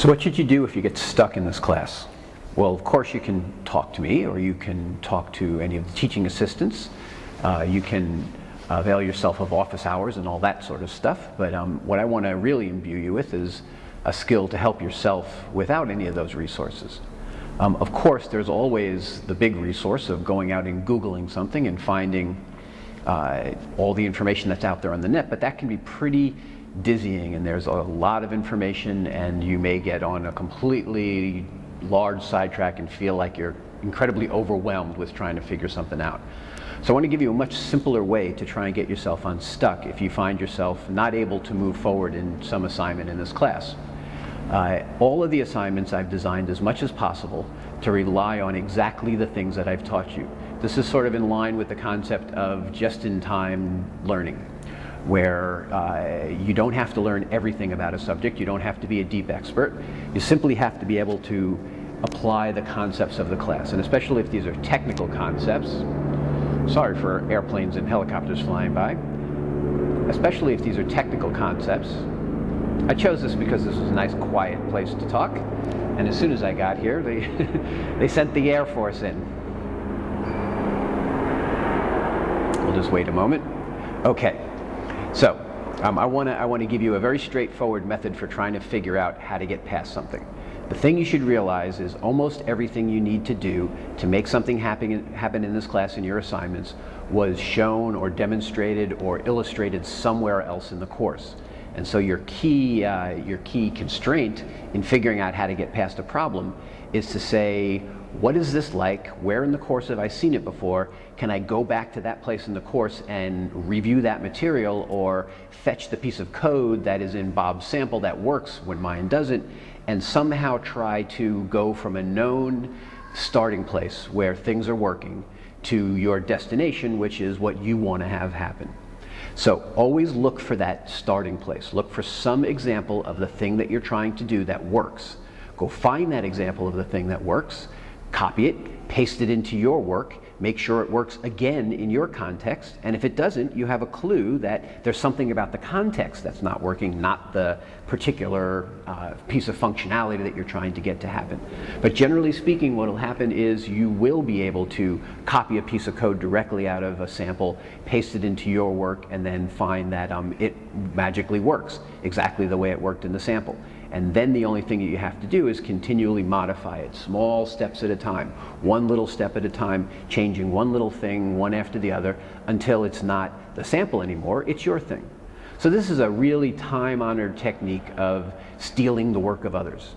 So what should you do if you get stuck in this class? Well, of course you can talk to me, or you can talk to any of the teaching assistants. You can avail yourself of office hours and all that sort of stuff. But what I want to really imbue you with is a skill to help yourself without any of those resources. Of course, there's always the big resource of going out and Googling something and finding all the information that's out there on the net, but that can be pretty dizzying, and there's a lot of information, and you may get on a completely large sidetrack and feel like you're incredibly overwhelmed with trying to figure something out. So I want to give you a much simpler way to try and get yourself unstuck if you find yourself not able to move forward in some assignment in this class. All of the assignments I've designed as much as possible to rely on exactly the things that I've taught you. This is sort of in line with the concept of just-in-time learning, where you don't have to learn everything about a subject. You don't have to be a deep expert. You simply have to be able to apply the concepts of the class, and especially if these are technical concepts. Sorry for airplanes and helicopters flying by. Especially if these are technical concepts. I chose this because this was a nice quiet place to talk, and as soon as I got here, they sent the Air Force in. We'll just wait a moment. Okay. So, I want to give you a very straightforward method for trying to figure out how to get past something. The thing you should realize is almost everything you need to do to make something happen in this class in your assignments was shown or demonstrated or illustrated somewhere else in the course. And so your key constraint in figuring out how to get past a problem is to say, what is this like? Where in the course have I seen it before? Can I go back to that place in the course and review that material, or fetch the piece of code that is in Bob's sample that works when mine doesn't, and somehow try to go from a known starting place where things are working to your destination, which is what you want to have happen. So always look for that starting place. Look for some example of the thing that you're trying to do that works. Go find that example of the thing that works, copy it, paste it into your work, make sure it works again in your context, and if it doesn't, you have a clue that there's something about the context that's not working, not the particular piece of functionality that you're trying to get to happen. But generally speaking, what will happen is you will be able to copy a piece of code directly out of a sample, paste it into your work, and then find that it magically works exactly the way it worked in the sample. And then the only thing that you have to do is continually modify it, small steps at a time, one little step at a time, changing one little thing one after the other until it's not the sample anymore, it's your thing. So this is a really time-honored technique of stealing the work of others.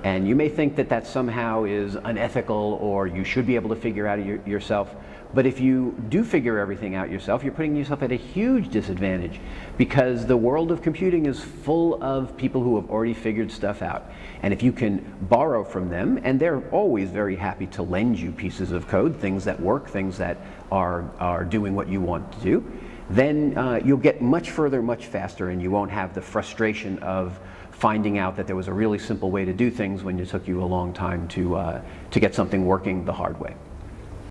And you may think that that somehow is unethical, or you should be able to figure out yourself. But if you do figure everything out yourself, you're putting yourself at a huge disadvantage, because the world of computing is full of people who have already figured stuff out. And if you can borrow from them, and they're always very happy to lend you pieces of code, things that work, things that are doing what you want to do, then you'll get much further, much faster, and you won't have the frustration of finding out that there was a really simple way to do things when it took you a long time to get something working the hard way.